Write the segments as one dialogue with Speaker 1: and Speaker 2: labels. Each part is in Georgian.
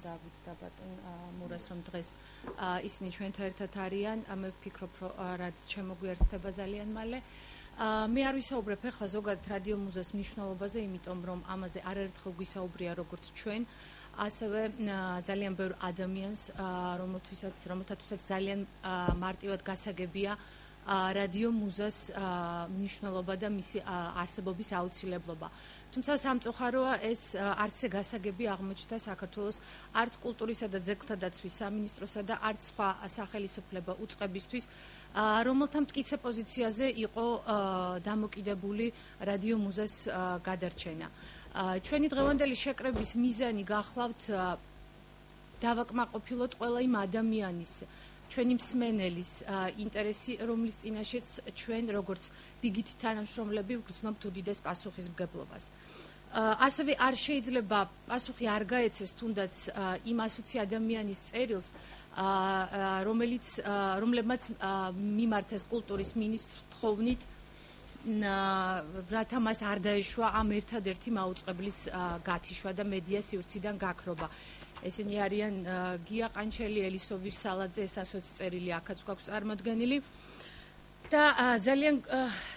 Speaker 1: დავით და ბატონ მურას რომ დღეს ისინი ჩვენთან ერთად არიან, მე ვფიქრობ რომ რაც შემოგვიერთდება ძალიან მალე. მე არ ვისაუბრებ ახლა ზოგადად რადიო მუზეის მნიშვნელობაზე, იმიტომ რომ ამაზე არაერთხელ გვისაუბრია როგორც ჩვენ, ასევე ძალიან ბევრ ადამიანს, რომელთათვისაც ძალიან მარტივად გასაგებია რადიო მუზეის მნიშვნელობა და მისი არსებობის აუცილებლობა. თუმცა სამწუხაროა ეს არც ესე გასაგები აღმოჩნდა საქართველოს არც კულტურისა და ძეგლთა დაცვის სამინისტროსა და არც სხვა სახელმწიფო უწყებისთვის, რომელთა მტკიცე პოზიციაზე იყო დამოკიდებული რადიო მუზეის გადარჩენა. ჩვენი დღევანდელი შეკრების მიზანი გახლავთ დავაკმაყოფილოთ ყველა იმ ადამიანის, ჩვენი მსმენელის ინტერესი, რომლის წინაშეც ჩვენ როგორც დიდ თანამშრომლები ვგრძნობთ უდიდეს პასუხისმგებლობას. ასევე არ შეიძლება პასუხი არ გაეცეს თუნდაც იმ ასოცი ადამიანის წერილს, რომლებმაც მიმართეს კულტურის მინისტრს თხოვნით, რათა მას არ დაეშვა ამ ერთადერთი მაუწყებლის გათიშვა და მედია სივრციდან გაქრობა. ესენი არიან გია ყანჩელი, ელისო ვირსალაძე, ეს ასოცი წერილი აქაც გვაქვს წარმოდგენილი. და ძალიან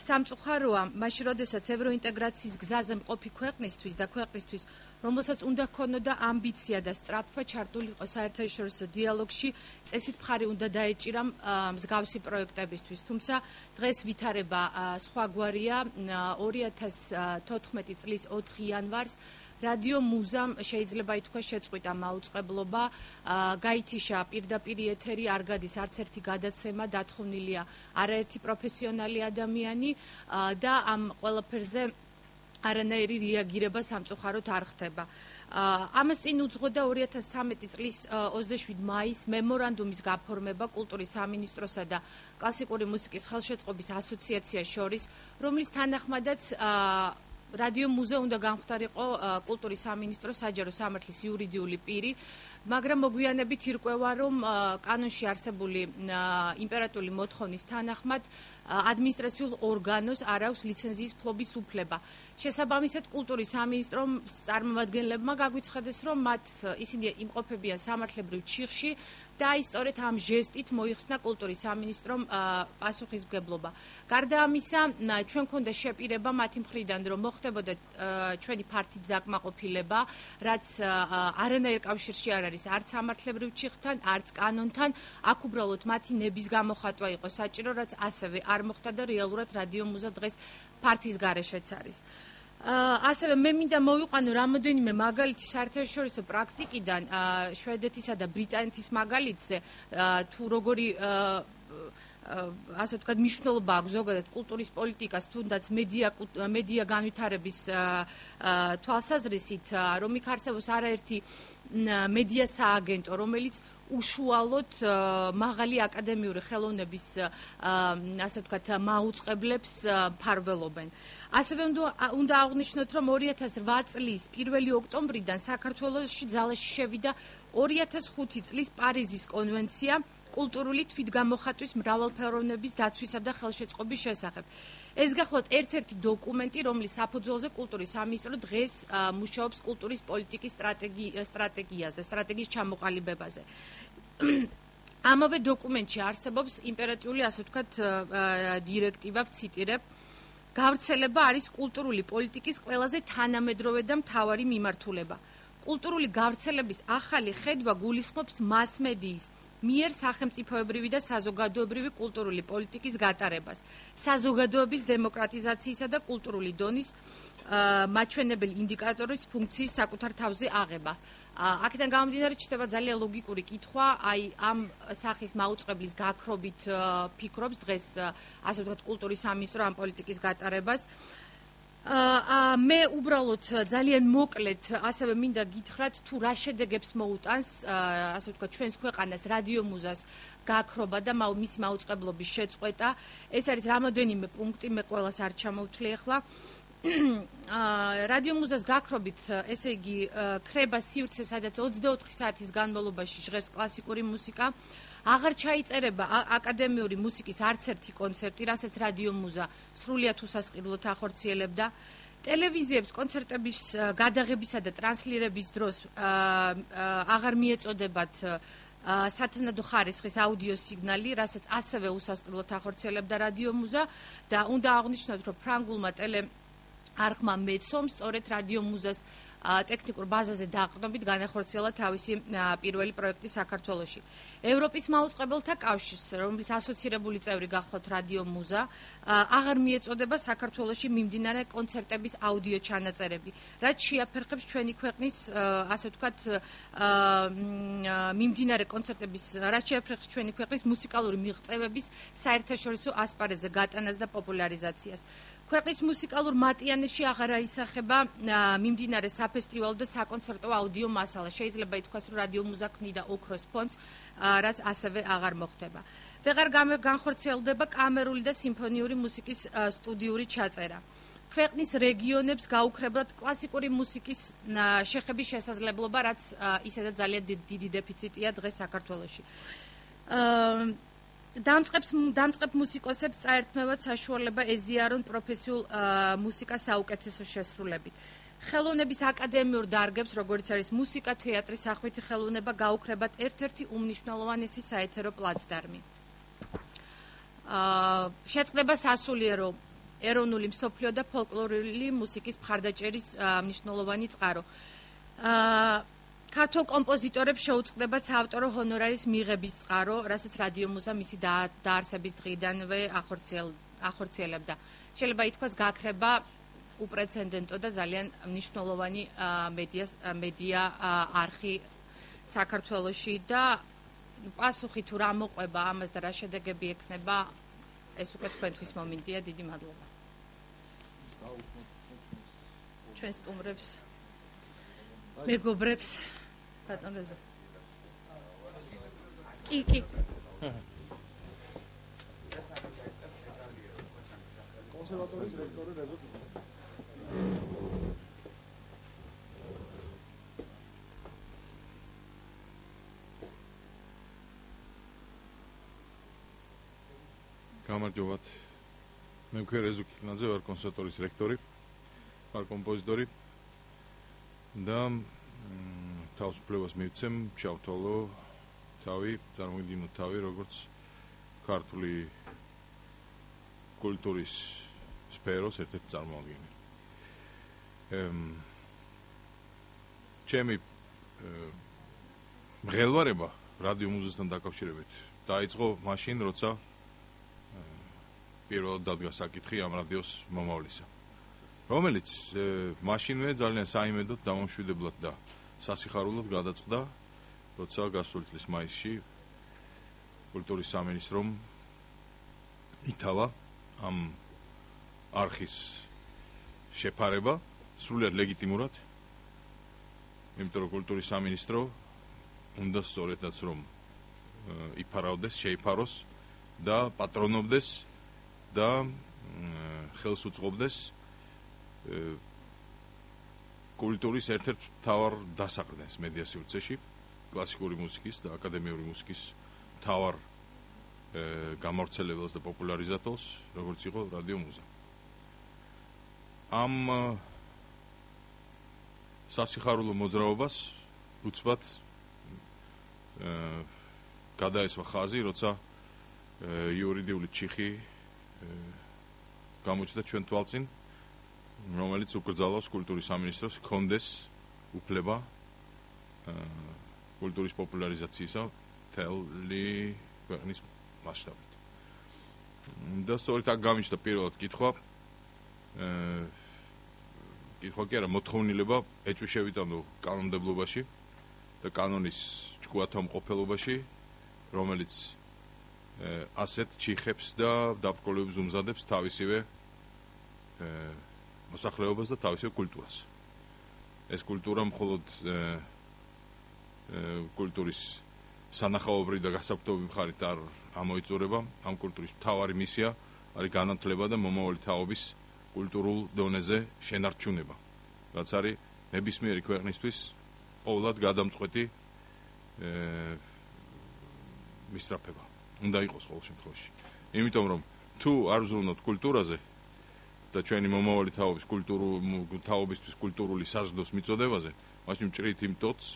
Speaker 1: სამწუხაროა, მაშინ როდესაც ევროინტეგრაციის გზაზე მყოფი ქვეყნისთვის და ქვეყნისთვის, რომელსაც უნდა ჰქონოდა ამბიცია და სწრაფვა ჩართული იყო საერთაშორისო დიალოგში, წესით მხარი უნდა დაეჭირა მსგავსი პროექტებისთვის. თუმცა დღეს ვითარება სხვაგვარია. 2014 წლის 4 იანვარს რადიო მუზამ შეიძლება ითქვას შეწყვიტა მაუწყებლობა, გაითიშა პირდაპირ ეთერი, არ გადის არც ერთი გადაცემა, დათხოვნილია არაერთი პროფესიონალი ადამიანი და ამ ყველაფერზე არანაირი რეაგირება სამწუხაროდ არ ხდება. ამას წინ უძღვოდა 2013 წლის 27 მაისს მემორანდუმის გაფორმება კულტურის სამინისტროსა და კლასიკური მუსიკის ხელშეწყობის ასოციაციას შორის, რომლის თანახმადაც რადიო მუზეუმ უნდა გამختارიყო კულტურის სამინისტროს საჯარო სამართლის იურიდიული პირი, მაგრამ მოგვიანებით ირკვევა, რომ კანონში არსებული იმპერატიული მოთხოვნის თანახმად ადმინისტრაციულ ორგანოს არ აქვს ლიცენზიის ფლობის უფლება. შესაბამისად, კულტურის სამინისტრომ წარმომადგენლებმა გაგვიცხადეს, რომ ისინი იმყოფებიან სამართლებრივ ჩიხში და აი სწორედ ამ ჟესტით მოიხსნა კულტურის სამინისტრომ პასუხისმგებლობა. გარდა ამისა, ჩვენ გვქონდა შეპირება მათი მხრიდან, რომ მოხდებოდა ჩვენი ფართით დაკმაყოფილება, რაც არანაირ კავშირში არ არის არც სამართლებრივ ჩიხთან, არც კანონთან, აქ უბრალოდ მათი ნების გამოხატვა იყო საჭირო, რაც ასევე არ მოხდა და რეალურად რადიო მუზა დღეს ფართის გარეშეც არის. ასევე მე მინდა მოვიყვანო რამოდენიმე მაგალითი საერთაშორისო პრაქტიკიდან, შვედეთისა და ბრიტანეთის მაგალითზე, თუ როგორი ასე ვთქვათ, მნიშვნელობა აქვს ზოგადად კულტურის პოლიტიკას, თუნდაც მედია განვითარების თვალსაზრისით, რომ იქ არსებობს არაერთი მედია სააგენტო, რომელიც უშუალოდ მაღალი აკადემიური ხელოვნების ასე ვთქვათ, მაუწყებლებს მფარველობენ. ასევე უნდა აღვნიშნოთ, რომ 2008 წლის 1 ოქტომბრიდან საქართველოში ძალაში შევიდა 2005 წლის პარიზის კონვენცია კულტურული თვითგამოხატვის მრავალფეროვნების დაცვისა და ხელშეწყობის შესახებ. ეს გახლავთ ერთ-ერთი დოკუმენტი, რომლის საფუძველზე კულტურის სამინისტრო დღეს მუშაობს კულტურის პოლიტიკის სტრატეგიის ჩამოყალიბებაზე. ამავე დოკუმენტში არსებობს იმპერატიული, ასე ვთქვათ, დირექტივა, ვციტირებ, გავრცელება არის კულტურული პოლიტიკის ყველაზე თანამედროვე და მთავარი მიმართულება. კულტურული გავრცელების ახალი ხედვა გულისხმობს მას-მედიის მიერ სახელმწიფოებრივი და საზოგადოებრივი კულტურული პოლიტიკის გატარებას, საზოგადოების დემოკრატიზაციისა და კულტურული დონის მაჩვენებელი ინდიკატორის ფუნქციის საკუთარ თავზე აღება. აქედან გამომდინარე ჩნდება ძალიან ლოგიკური კითხვა, აი ამ სახის მაუწყებლის გაქრობით ფიქრობს დღეს ასე ვთქვათ კულტურის სამინისტრო ამ პოლიტიკის გატარებას. მე უბრალოდ ძალიან მოკლედ ასევე მინდა გითხრათ, თუ რა შედეგებს მოუტანს ასე ვთქვათ ჩვენს ქვეყანას რადიო მუზას გაქრობა და მისი მაუწყებლობის შეწყვეტა. ეს არის რამოდენიმე პუნქტი, მე ყველას არ ჩამოვთვლი ახლა. რადიო მუზას გაქრობით, ესე იგი, ქრება სივრცე, სადაც 24 საათის განმავლობაში ჟღერს კლასიკური მუსიკა. აღარ ჩაიწერება აკადემიური მუსიკის არც ერთი კონცერტი, რასაც რადიო მუზა სრულიად უსასყიდლოდ ახორციელებდა. ტელევიზიებს კონცერტების გადაღებისა და ტრანსლირების დროს აღარ მიეწოდებათ სათანადო ხარისხის აუდიო სიგნალი, რასაც ასევე უსასყიდლოდ ახორციელებდა რადიო მუზა და უნდა აღვნიშნოთ, რომ ფრანგულმა ტელეარხმა მეცომ სწორედ რადიო მუზას ტექნიკურ ბაზაზე დაყრდნობით განახორციელა თავისი პირველი პროექტი საქართველოში. ევროპის მაუწყებელთა კავშირს, რომლის ასოცირებული წევრი გახლავთ რადიო მუზა, აღარ მიეწოდება საქართველოში მიმდინარე კონცერტების აუდიო ჩანაწერები, რაც შეაფერხებს ჩვენი ქვეყნის, ასე ვთქვათ, მიმდინარე კონცერტების, რაც შეაფერხებს ჩვენი ქვეყნის მუსიკალური მიღწევების საერთაშორისო ასპარეზზე გატანას და პოპულარიზაციას. ქვეყნის მუსიკალურ მატიანეში აღარ აისახება მიმდინარე საფესტივალო და საკონცერტო აუდიო მასალა. შეიძლება ითქვას, რომ რადიო მუზა ქმნიდა ოქროს ფონდს, რაც ასევე აღარ მოხდება. ვეღარ განხორციელდება კამერული და სიმფონიური მუსიკის სტუდიური ჩაწერა. ქვეყნის რეგიონებს გაუქრებლად კლასიკური მუსიკის შეხების შესაძლებლობა, რაც ისედაც ძალიან დიდი დეფიციტია დღეს საქართველოში. დამწყებ მუსიკოსებს საერთმევად საშუალება ეზიარონ პროფესიულ მუსიკას საუკეთესო შესრულებით. ხელოვნების აკადემიურ დარგებს, როგორც არის მუსიკა, თეატრი, სახვითი ხელოვნება, გაუქრებათ ერთ-ერთი უმნიშვნელოვანესი საეთერო პლაცდარმი. შეწყდება სასულიერო ეროვნული მსოფლიო და ფოლკლორული მუსიკის მხარდაჭერის მნიშვნელოვანი წყარო. ქართულ კომპოზიტორებს შეუწყდებათ საავტორო ჰონორარის მიღების წყარო, რასაც რადიო მუზა მისი დაარსების დღიდანვე ახორციელებდა. შეიძლება ითქვას, გაქრება უპრეცედენტო და ძალიან მნიშვნელოვანი მედია არხი საქართველოში და პასუხი თუ რა მოყვება ამას და რა შედეგები ექნება, ეს უკვე თქვენთვის მომინდია. დიდი მადლობა. ჩვენ სტუმრებს მეგობრებს ბატონ რეზო. კი.
Speaker 2: კონსერვატორის რექტორი რეზო.
Speaker 3: გამარჯობათ. მე მქვია რეზო კიკნაძე, ვარ კონსერვატორის რექტორი, ვარ კომპოზიტორი და თავისუფლებას მივცემ ჩავთვალო თავი, წარმოვიდგინო თავი, როგორც ქართული კულტურის სფეროს ერთ-ერთი წარმომადგენელი. ჩემი მღელვარება რადიო მუზიკასთან დაკავშირებით დაიწყო მაშინ, როცა პირველად დადგა საკითხი ამ რადიოს მომავლისა, რომელიც მაშინვე ძალიან საიმედოდ, დამამშვიდებლად და სასიხარულოდ გადაწყდა, როცა გასული წლის მაისში კულტურის სამინისტრომ ითავა ამ არხის შეფარება სრულიად ლეგიტიმურად, იმიტომ რომ კულტურის სამინისტრო უნდა სწორედაც რომ იფარავდეს, შეიფაროს და პატრონობდეს და ხელს უწყობდეს კულტურის ერთ-ერთ მთავარ დასაყრდენს მედია სივრცეში, კლასიკური მუსიკის და აკადემიური მუსიკის მთავარ გამავრცელებელს და პოპულარიზატორს, როგორც იყო რადიო მუზა. ამ სასიხარულო მოძრაობას უცბად გადაესვა ხაზი, როცა იურიდიული ჩიხი გამოჩნდა ჩვენ თვალწინ, რომელიც უკრძალავს კულტურის სამინისტროს ჰქონდეს უფლება კულტურის პოპულარიზაციისა მთელი ქვეყნის მასშტაბით. და სწორედ აქ გამიჩნდა პირველად კითხვა კი არა, მოთხოვნილება ეჭვი შევიტანო კანონმდებლობაში და კანონის ჭკუათამყოფელობაში, რომელიც ასეთ ჩიხებს და დაბრკოლებებს უმზადებს თავისივე მოსახლეობას და თავისივე კულტურას. ეს კულტურა მხოლოდ კულტურის სანახაობრივი და გასაფრთხოებრივი მხარით არ ამოიწურება. ამ კულტურის მთავარი მისია არის განათლება და მომავალი თაობის კულტურულ დონეზე შენარჩუნება, რაც არის ნებისმიერი ქვეყნისთვის ყოველად გადამწყვეტი მისწრაფება. უნდა იყოს ყოველ შემთხვევაში. იმიტომ რომ თუ არ ვზრუნოთ კულტურაზე, და ჩვენი მომავალი თაობისთვის კულტურული საზრდოს მიწოდებაზე, მაშინ ვჭრით იმ ტოტს,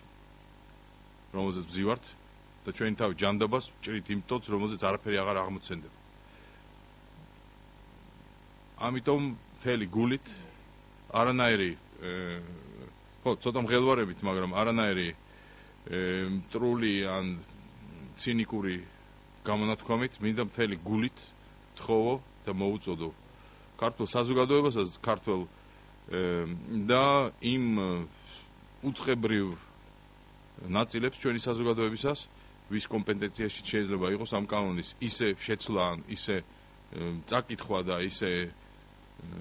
Speaker 3: რომელზეც ვზივართ და ჩვენი თავი ჯანდაბას ვჭრით იმ ტოტს, რომელზეც არაფერი აღარ აღმოცენდება. ამიტომ მთელი გულით არანაირი ცოტა მღელვარებით, მაგრამ არანაირი მტრული ან ცინიკური გამონათქვამით, მინდა მთელი გულით თხოვო და მოუწოდო ქართულ საზოგადოებასაც, ქართულ და იმ უწყებრივ ნაწილებს ჩვენი საზოგადოებისას, ვის კომპეტენციაში შეიძლება იყოს ამ კანონის ისე შეცვლა ან ისე წაკითხვა და ისე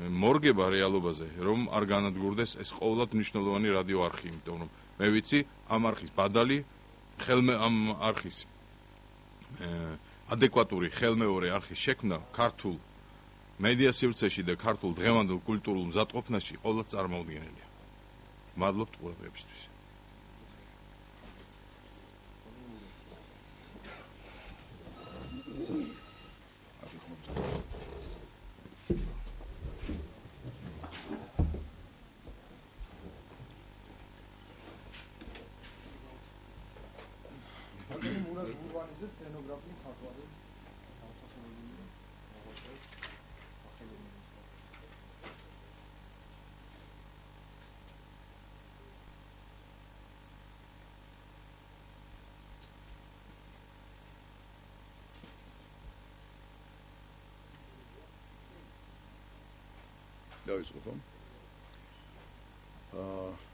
Speaker 3: მორგება რეალობაზე, რომ არ განადგურდეს ეს ყოველად მნიშვნელოვანი რადიო არხი, იმიტომ რომ მე ვიცი ამ არხის ბადალი, ამ არხის ადეკვატური ხელმეორე არხის შექმნა ქართულ მედია სივრცეში და ქართულ დღევანდელ კულტურულ მზადყოფნაში ყოველად წარმოუდგენელია. მადლობთ ყურადღებისთვის.
Speaker 4: დავიწყო ხომ?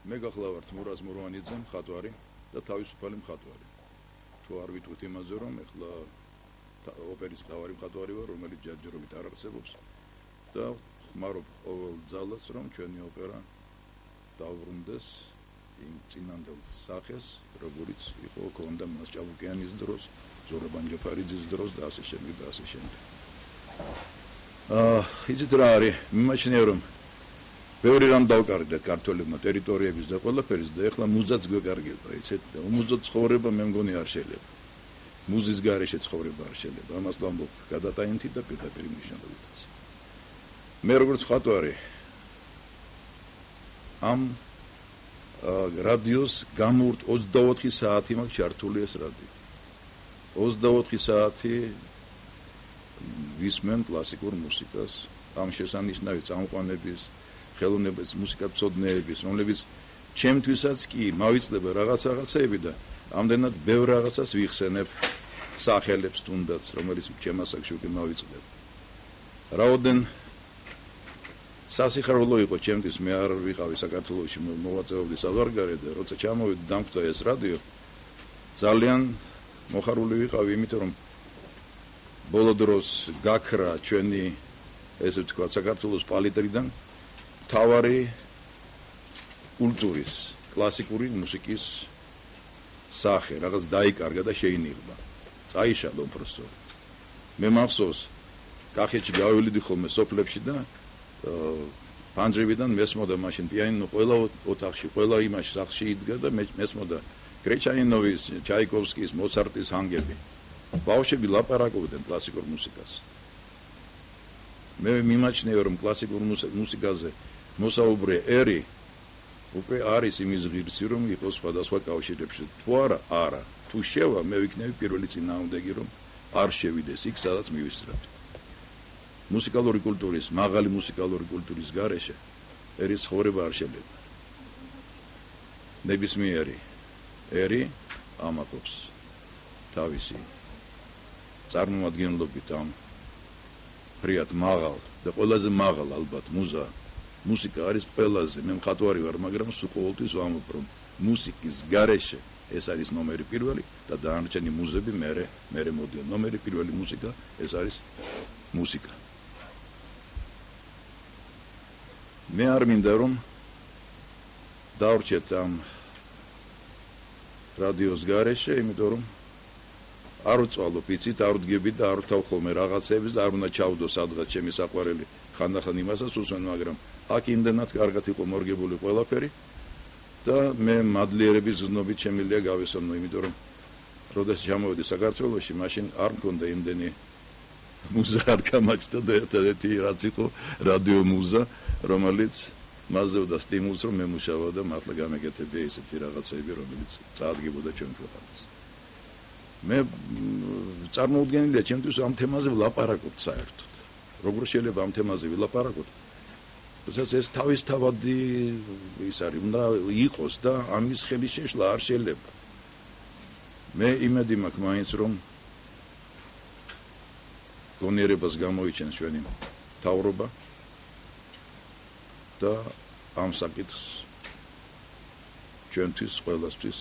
Speaker 4: მე გახლავართ მურაზ მურვანიძე, მხატვარი და თავისუფალი მხატვარი. თუ არ ვიტყვით იმაზე, რომ ეხლა ოპერის მთავარი მხატვარი ვარ, რომელიც ჯერჯერობით არ არსებობს და ხმარობ ყოველ ძალას, რომ ჩვენი ოპერა დაუბრუნდეს იმ წინანდელ სახეს, როგორიც იყო ქონდა მას ჭაბუკიანის დროს, ზურაბ ანჯაფარიძის დროს და ასე შემდეგ და ასე შემდეგ. იცით რა არის, მიმაჩნია რომ ბევრი რამ დავკარგეთ ქართველებმა ტერიტორიების და ყველაფერის და ეხლა მუზაც გვეკარგება, იცით და უმუზო ცხოვრება მე მგონი არ შეიძლება. მუზის გარეშე ცხოვრება არ შეიძლება. ამას ვამბობ გადატაინთით და პირდაპირ მნიშვნელობითაც. მე როგორც მხატვარი ამ რადიოს გამურთ 24 საათი მაქვს ჩართული ეს რადიო. 24 საათი ვისმენ კლასიკურ მუსიკას, ამ შესანიშნავი წამყვანების, ხელოვნების, მუსიკათმცოდნეების, რომლებიც ჩემთვისაც კი მავიწდება რაღაცეები და ამდენად ბევრ რაღაცას ვიხსენებ სახელებს თუნდაც, რომელიც ჩემ ასაკში უკვე მავიწყდება. რაოდენ სასიხარულო იყო ჩემთვის, მე არ ვიყავი საქართველოში, მოვაწეობდი საზღვარგარეთ და როცა ჩამოვედი დამკვდა ეს რადიო, ძალიან მოხარული ვიყავი, იმიტომ რომ ბოლო დროს გაქრა ჩვენი ესე ვთქვათ საქართველოს პალიტრიდან მთავარი კულტურის, კლასიკური მუსიკის სახე, რაღაც დაიკარგა და შეინიღბა. წაიშალა უბრალოდ. მე მახსოვს, კახეთში გავივლიდი ხოლმე სოფლებში და პანჯრებიდან მესმოდა მაშინ პიანინო ყველა ოთახში, ყველა იმაში სახში იდგა და მესმოდა კრეჩაინოვის, ჩაიკოვსკის, მოცარტის ჰანგები. ბავშვები ლაპარაკობდნენ კლასიკურ მუსიკას. მე მიმაჩნია რომ კლასიკურ მუსიკაზე მოსაუბრე ერი უკვე არის იმის ღირსი რომ იყოს სხვადასხვა კავშირებში. თუ არა, თუ შევა მე ვიქნები პირველი წინააღმდეგი რომ არ შევიდეს იქ სადაც მივისწრებთ. მუსიკალური კულტურის, მაღალი მუსიკალური კულტურის გარეშე ერის ცხოვრება არ შეიძლება. ნებისმიერი ერი ამაყობს თავისი წარმომადგენლობით ამ ფრიად მაღალ და ყველაზე მაღალ ალბათ მუსიკა არის ყველაზე, მე მხატვარი ვარ, მაგრამ სულ ყოველთვის ვამბობ რომ მუსიკის გარეშე ეს არის ნომერი პირველი და დანარჩენი მუზები მერე მოდიან. ნომერი პირველი მუსიკა, ეს არის მუსიკა. მე არ მინდა რომ დავრჩეთ ამ რადიოს გარეშე, იმიტომ რომ არ უწვალო პიცით, არ ვდგები და არ ვთავ ხოლმე რაღაცეებს და არ უნდა ჩავდო სადღაც ჩემი საყვარელი ხანდახან იმასაც უსვენ, მაგრამ აქ იმდენად კარგად იყო მორგებული ყველაფერი და მე მადლიერების ზნობით შემიძლია გავესწორნო, იმიტომ რომ როდესაც ჩამოვედი საქართველოში, მაშინ არ მქონდა იმდენი მუზა არ გამაჩნდა და ერთადერთი რაც იყო რადიო მუზა, რომელიც მაძლევდა სტიმულს რომ მე მუშაობა და მართლა გამეკეთებია ისეთი რაღაცები, რომელიც წაადგებოდა ჩვენ ქვეყანას. მე წარმოუდგენელია ჩემთვის ამ თემაზე ვლაპარაკობ საერთოდ. როგორ შეიძლება ამ თემაზე ვილაპარაკოთ? თორსა ეს თავისთავადი ის არის, უნდა იყოს და ამის ხელის შეშლა არ შეიძლება. მე იმედი მაქვს მაინც რომ გონიერებას გამოიჩენს ჩვენი მთავრობა და ამ საკითხს ჩვენთვის ყველასთვის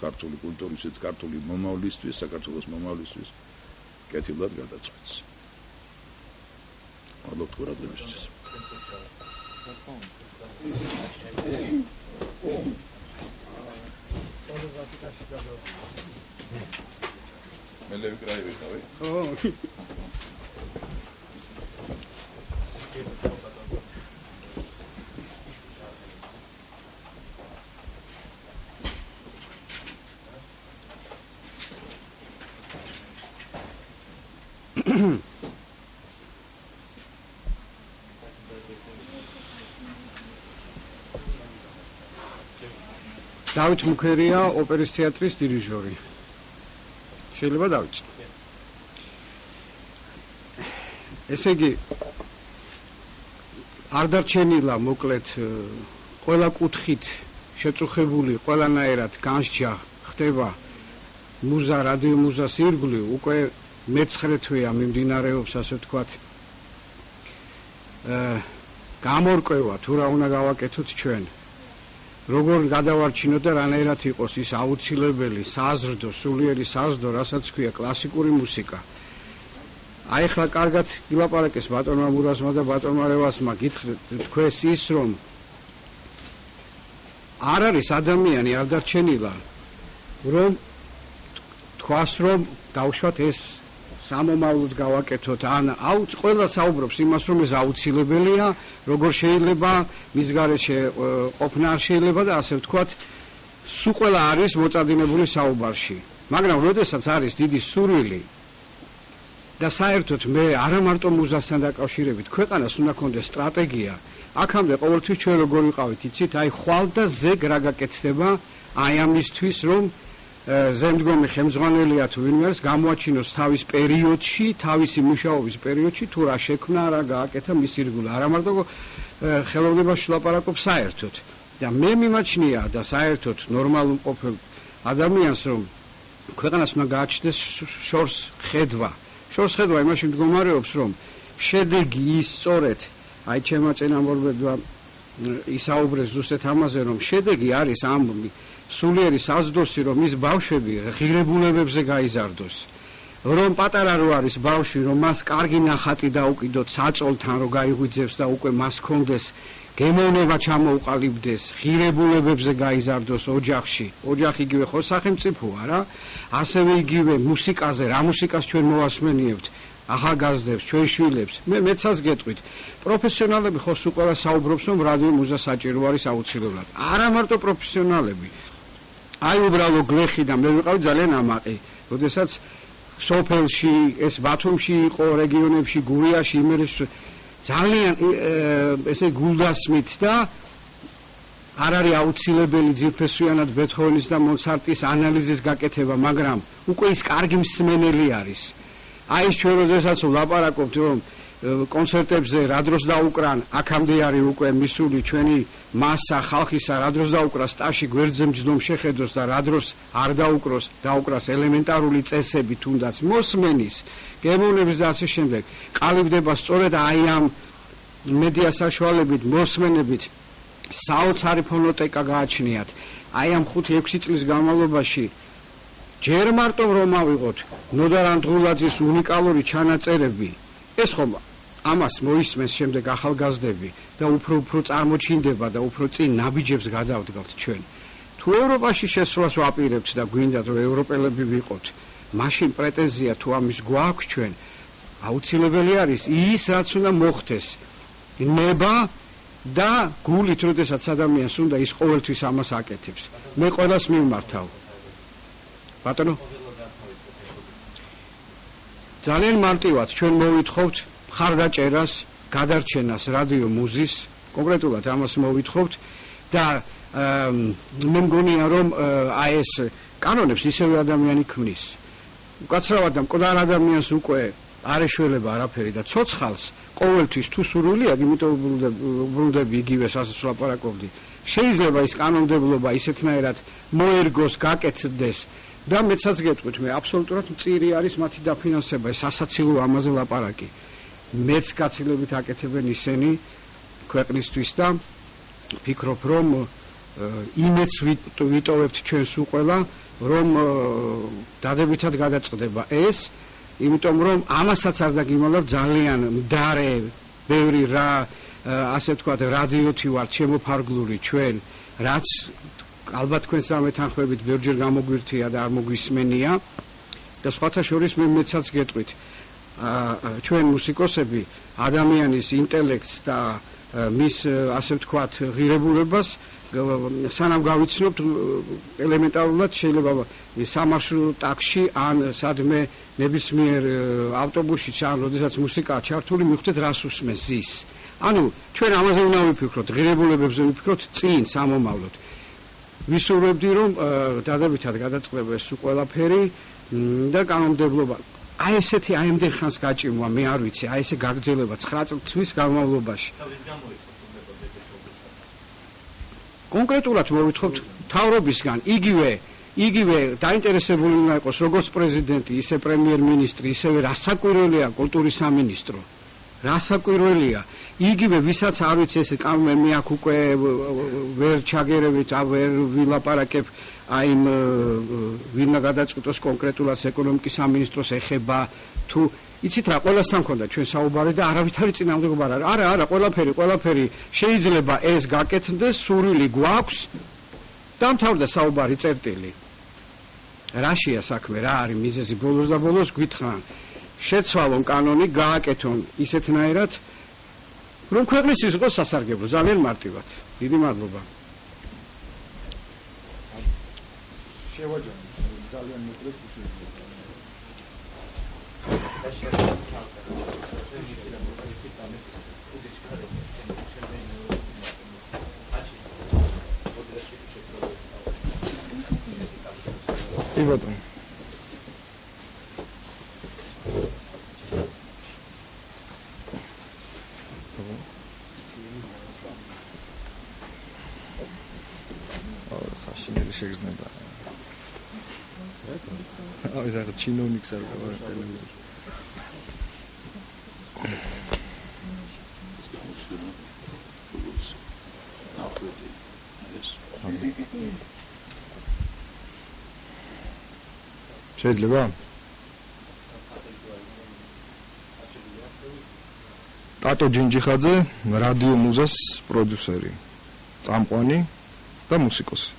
Speaker 4: ქართული კულტურისთვის, ქართული მომავლისთვის, საქართველოს მომავლისთვის კეთილად გადაწყვეტს. მადლობთ ყურადღებისთვის. მელევი კრაი ვიყავი? ხო.
Speaker 5: დავით მუქერია ოპერის თეატრის დირიჟორი. შეიძლება დავიწყო. ესე იგი არ დარჩენილა მოკლედ ყველა კუთხით შეწუხებული ყველანაირად განსჯა ხდება მუზა რადიო მუზას ირგვლივ უკვე მე-9 თვეა მიმდინარეობს ასე ვთქვათ გამორკვევა თუ რა უნდა გავაკეთოთ ჩვენ როგორ გადავარჩინოთ და რანაირად იყოს ის აუცილებელი საზრდო, სულიერი საზრდო, რასაც ქვია კლასიკური მუსიკა. აი ხლა კარგად გილაპარაკეს ბატონმა მურაზმა და ბატონმა რევასმა, გითხრათ თქვენს ის რომ არ არის ადამიანი არ დარჩენილა რომ თქვას რომ დავშვათ ეს სამომავლოდ გავაკეთოთ ან ყველა საუბრობს იმას რომ ეს აუცილებელია როგორ შეიძლება მის გარეშე ყოფნა არ შეიძლება და ასე ვთქვათ სულ ყველა არის მოწადინებული საუბარში მაგრამ როდესაც არის დიდი სურვილი და საერთოდ მე არა მარტო მუზასთან დაკავშირებით ქვეყანას უნდა ქონდეს სტრატეგია აქამდე ყოველთვის ჩვენ როგორ ვიყავით იცით აი ხვალ და ზეგ რა გაკეთდება აი ამისთვის რომ ზემდგომი ხელმძღვანელია თუ ვინმე არის გამოაჩინოს თავის პერიოდში, თავისი მუშაობის პერიოდში თუ რა შექმნა, რა გააკეთა მის ირგვლივ. არა მარტო ხელოვნებაში ლაპარაკობ საერთოდ. და მე მიმაჩნია და საერთოდ ნორმალურ ყოფილ ადამიანს რომ ქვეყანას უნდა გააჩნდეს შორს ხედვა. შორს ხედვა იმაში მდგომარეობს რომ შედეგი ის სწორედ აი ჩემმა წინამორბედმა ისაუბრეს ზუსტად ამაზე რომ შედეგი არის ამ სულიერი საზრდოსი რომ ის ბავშვები ღირებულებებზე გაიზარდოს რომ პატარა რო არის ბავშვი რომ მას კარგი ნახატი დაუკიდოთ საწოლთან რომ გაიღვიძებს და უკვე მას კონდეს გემოვნება ჩამოუყალიბდეს ღირებულებებზე გაიზარდოს ოჯახში ოჯახი იგივე ხო სახელმწიფოა რა ასევე იგივე მუსიკაზე რა მუსიკას ჩვენ მოვასმენიებთ ახალგაზრდებს ჩვენ შვილებს მეცაც გეტყვით პროფესიონალები ხო სულ ყველა საუბრობს რომ რადიო მუზა საჭირო არის აუცილებლად არა მარტო პროფესიონალები აი უბრალო გლეხი და მე ვიყავი ძალიან ამაყი როდესაც სოფელში ეს ბათუმში იყო რეგიონებში გურიაში იმერეთში ძალიან ესე გულდასმით და არ არის აუცილებელი ძირფესვიანად ბეთჰოვენის და მოცარტის ანალიზის გაკეთება მაგრამ უკვე ის კარგი მსმენელი არის აი ეს ჩვენ როდესაც ვლაპარაკობთ რომ კონცერტებზე რა დროს დაუკრან აქამდე არის უკვე მისული ჩვენი მასა ხალხისა რა დროს დაუკრა სტაში გვერდზე მჯდომ შეხედოს და რა დროს არ დაუკრას ელემენტარული წესები თუნდაც მოსმენის გემოვნების და ასე შემდეგ ყალიბდება სწორედ აი ამ მედია საშუალებით მოსმენებით საოცარი ფონოტეკა გააჩნიათ აი ამ 5-6 წლის განმავლობაში ჯერ მარტო რომ ავიღოთ ნოდარ ანდღულაძის უნიკალური ჩანაწერები ეს ხომ ამას მოისმენს შემდეგ ახალგაზრდები და უფრო წარმოჩინდება და უფრო წინ ნაბიჯებს გადავდგავთ ჩვენ თუ ევროპაში შესვლას ვაპირებთ და გვინდათ რომ ევროპელები ვიყოთ მაშინ პრეტენზია თუ ამის გვაქვს ჩვენ აუცილებელი არის ის რაც უნდა მოხდეს ნება და გულით როდესაც ადამიანს უნდა ის ყოველთვის ამას აკეთებს მე ყველას მივმართავ ბატონო ძალიან მარტივად ჩვენ მოვითხოვთ მხარდაჭერას, გადარჩენას რადიო მუზის, კონკრეტულად ამას მოვითხოვთ და მე მგონია რომ აი ეს კანონებს ისევე ადამიანი ქმნის. უკაცრავად და მკვდარ ადამიანს უკვე არ ეშველება არაფერი და ცოცხალს ყოველთვის თუ სურვილი აქვს, იმიტომ ბრუნდები იგივე სასაც ვლაპარაკობდი. შეიძლება ის კანონმდებლობა ისეთნაირად მოერგოს, გაკეთდეს და მეცაც გეტყვით, მე აბსოლუტურად მწირი არის მათი დაფინანსება, ეს ასაცილო ამაზე ლაპარაკი. მეც გაცილებით აკეთებენ ისინი ქვეყნისთვის და ვფიქრობ, რომ იმეც ვიტოვებთ ჩვენს უყველა, რომ დადებითად გადაწყდება ეს, იმიტომ რომ ამასაც არ დაგიმალავ ძალიან მდარე, ბევრი რა, ასე ვთქვათ, რადიოთი ვართ შემოფარგლული ჩვენ, რაც ალბათ თქვენს ამეთანხმებით ბევრჯერ გამოგვირთია და არ მოგვისმენია და სხვათა შორის მე მეცაც გეტყვით, ჩვენ მუსიკოსები ადამიანის ინტელექტს და მის ასე ვთქვათ ღირებულებას სანამ გავიცნობთ ელემენტარულად შეიძლება სამარშრუტო ტაქსში ან სადმე ნებისმიერ ავტობუსში ან როდესაც მუსიკაა ჩართული მივხვდეთ რას უსმენს ზის. ანუ ჩვენ ამაზე უნდა ვიფიქროთ, ღირებულებებზე ვიფიქროთ წინ სამომავლოდ. ვისურვებდი რომ დადებითად გადაწყდება ეს ყველაფერი და კანონმდებლობა აი ესეთი აიმდენ ხანს გაჭიმვა, მე არ ვიცი, აი ესე გაგრძელება 9 წლის განმავლობაში. კონკრეტულად მოვითხოვთ მთავრობისგან იგივე დაინტერესებული უნდა იყოს როგორც პრეზიდენტი, ისე პრემიერ-მინისტრი, ისევე რასაკვირველია კულტურის სამინისტრო. რასაკვირველია იგივე ვისაც არ ვიცი ეს კანონი მე აქ უკვე ვერ ჩაგერევით, ვერ ვილაპარაკებ აი ვინა გადაწყვიტოს კონკრეტულად ეკონომიკის სამინისტროს ეხება თუ იცით რა ყველასთან ქონდა ჩვენ საუბარი და არავითარი წინამდებობა არ არის. არა, ყველაფერი შეიძლება ეს გაკეთდეს, სურვილი გვაქვს. დამთავრდა საუბარი წერტილი. რაშია საქმე, რა არის მიზეზი ბოლოს და ბოლოს გვითხრან. შეცვალონ კანონი, გააკეთონ ისეთნაირად, რომ ქვეყნისთვის იყოს სასარგებლო, ძალიან მარტივად. დიდი მადლობა.
Speaker 2: შევაჯამოთ ძალიან მოკლედ
Speaker 6: Ivatan. საშინელი შეგრძნება. აი ზარ ჩინოვნიკს არ გავარ ტელევიზორ. შეიძლება? ტატო ჯინჯიხაძე, რადიო მუზას პროდიუსერი, წამყვანი და მუსიკოსი.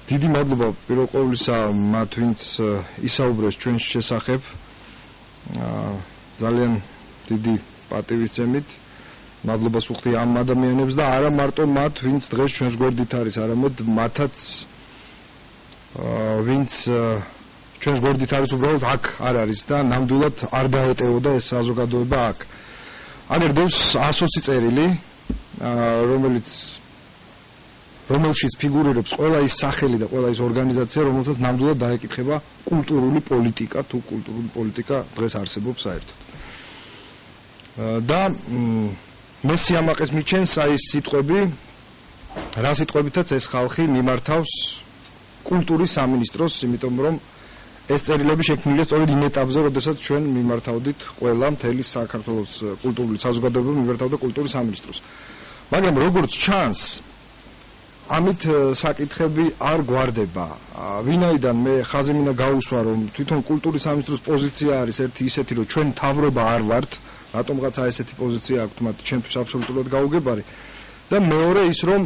Speaker 6: დიდი მადლობა პირველ ყოვლისა მათ ვინც ისაუბრეს ჩვენს შესახებ. ძალიან დიდი პატივისცემით მადლობას ვუხდი ამ ადამიანებს და არა მარტო მათ ვინც დღეს ჩვენს გვერდით არის, არამედ მათაც ვინც ჩვენს გვერდით არის უბრალოდ აქ არ არის და ნამდვილად არ დაეტევოდა ეს საზოგადოება აქ. აგერ დევს 120 წერილი, რომელშიც ფიგურირებს ყველა ის სახელი და ყველა ის ორგანიზაცია, რომელსაც ნამდვილად დაეკითხება კულტურული პოლიტიკა, თუ კულტურული პოლიტიკა დღეს არსებობს საერთოდ. და მე სიამაყეს მიჩენს აი ეს სიტყვები, რა სიტყვებითაც ეს ხალხი მიმართავს კულტურის სამინისტროს, იმიტომ რომ ეს წერილები შექმნილია სწორედ იმ ეტაპზე, როდესაც ჩვენ მიმართავდით ყველა მთელი საქართველოს კულტურული საზოგადოება მიმართავდა კულტურის სამინისტროს. მაგრამ როგორც ჩანს, ამით საკითხები არ გვარდება. ვინაიდან მე ხაზი მინდა გაუსვა, რომ თვითონ კულტურის სამინისტროს პოზიცია არის ერთი ისეთი, რომ ჩვენ მთავრობა არ ვართ, რატომღაცა ესეთი პოზიცია აქვთ მათ ჩვენთვის აბსოლუტურად გაუგებარი. და მეორე ის რომ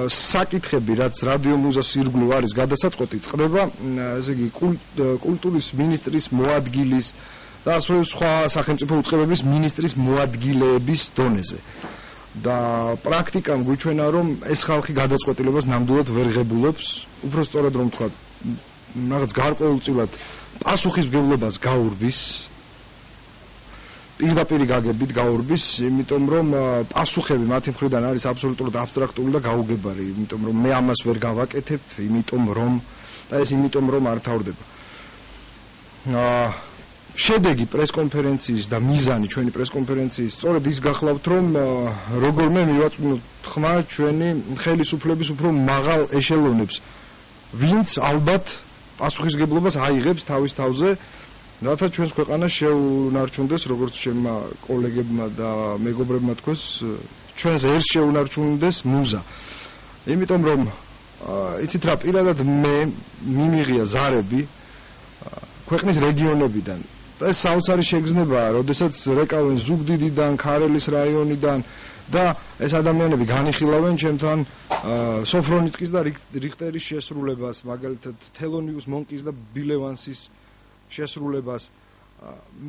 Speaker 6: საკითხები რაც რადიო მუზას ირგვლივ არის გადასაწყვეტი წყდება ესე იგი კულტურის მინისტრის მოადგილის და სხვა სახელმწიფო უწყებების მინისტრის მოადგილეების დონეზე და პრაქტიკამ გვიჩვენა რომ ეს ხალხი გადაწყვეტილებას ნამდვილად ვერ ღებულობს უფრო სწორად რომ თქვა რაღაც გარკვეულწილად პასუხისმგებლობას გაურბის პირდაპირ გაგებით გაურბის, იმიტომ რომ პასუხები მათი მხრიდან არის აბსოლუტურად აბსტრაქტული და გაუგებარი, იმიტომ რომ მე ამას ვერ გავაკეთებ, იმიტომ რომ არ თავდება. შედეგი პრესკონფერენციის და მიზანი ჩვენი პრესკონფერენციის სწორედ ის გახლავთ, რომ როგორმე მივაწვდით ხმა ჩვენი ხელისუფლების უფრო მაღალ ეშელონებს, ვინც ალბათ პასუხისმგებლობას აიღებს თავის თავზე, რათა ჩვენს ქვეყანას შეუნარჩუნდეს, როგორც ჩემმა კოლეგებმა და მეგობრებმა თქვეს, ჩვენს ერს შეუნარჩუნდეს მუზა. იმიტომ რომ იცით რა, პირადად მე მიმიღია ზარები ქვეყნის რეგიონებიდან. და ეს საოცარი შეგრძნებაა, როდესაც რეკავენ ზუგდიდიდან, ქარელის რაიონიდან და ეს ადამიანები განიხილავენ ჩემთან სოფრონიცკის და რიხტერის შესრულებას, მაგალითად თელონიუს მონკის და ბილევანსის შესრულებას.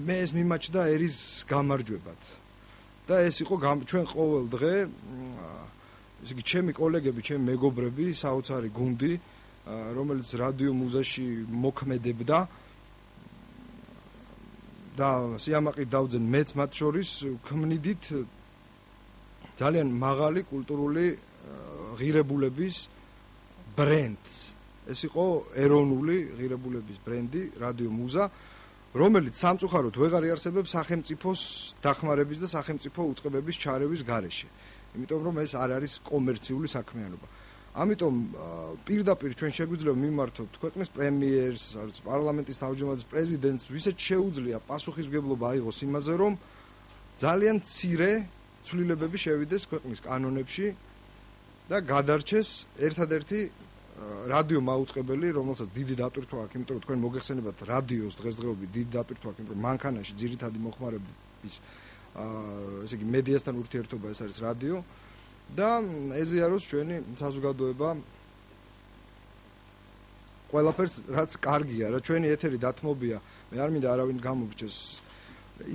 Speaker 6: მე ეს მიმაჩნდა ერის გამარჯვებად. და ეს იყო ჩვენ ყოველ დღე, ესე იგი ჩემი კოლეგები, ჩემი მეგობრები, საოცარი გუნდი, რომელიც რადიო მუზაში მოქმედებდა და სიამაყით დავძენ მეც მათ შორის ქმნიდით ძალიან მაღალი კულტურული ღირებულების ბრენდს. ეს იყო ეროვნული ღირებულების ბრენდი რადიო მუზა, რომელიც სამწუხაროდ ვეღარ იარსებებს სახელმწიფოს დახმარების და სახელმწიფო უწყებების ჩარევის გარეშე. იმიტომ რომ ეს არ არის კომერციული საქმიანობა. ამიტომ პირდაპირ ჩვენ შეგვიძლია მიმართოთ ქვეყნის პრემიერს, არც პარლამენტის თავმჯდომარის პრეზიდენტს, ვისაც შეუძლია პასუხისმგებლობა აიღოს იმაზე, რომ ძალიან მცირე ცვლილებები შევიდეს ქვეყნის კანონებში და გადარჩეს ერთადერთი რადიო მაუწყებელი, რომელსაც დიდი დატვირთვა აქვს, იმიტომ რომ თქვენ მოგეხსენებათ რადიოს დღესდღეობით დიდი დატვირთვა აქვს, იმიტომ რომ მანქანაში ძირითადი მოხმარების ესე იგი მედიასთან ურთიერთობა ეს არის რადიო და ეზიაროს ჩვენი საზოგადოება ყველაფერს რაც კარგია, რა ჩვენი ეთერი დათმობია, მე არ მინდა არავინ გამოგჭეს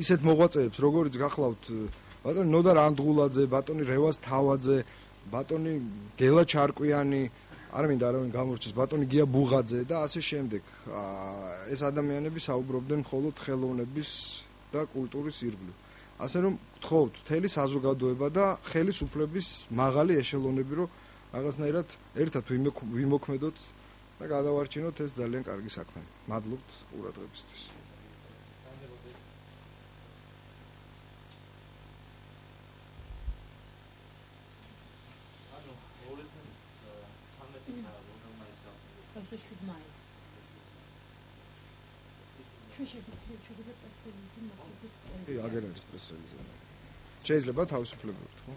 Speaker 6: ისეთ მოღვაწეებს, როგორიც გახლავთ ბატონი ნოდარ ანდღულაძე, ბატონი რევაზ თავაძე, ბატონი გელა ჩარკვიანი, არ მინდა არავინ გამორჩეს, ბატონი გია ბუღაძე და ასე შემდეგ. ეს ადამიანები საუბრობდნენ მხოლოდ ხელოვნების და კულტურის ირგვლივ. ასე რომ გთხოვთ მთელი საზოგადოება და ხელისუფლების მაღალი ეშელონები, რომ რაღაცნაირად ერთად ვიმოქმედოთ და გადავარჩინოთ ეს ძალიან კარგი საქმე. მადლობთ ყურადღებისთვის. აგერ არის პრეს რელიზი. შეიძლება თავისუფლება ვთქვა.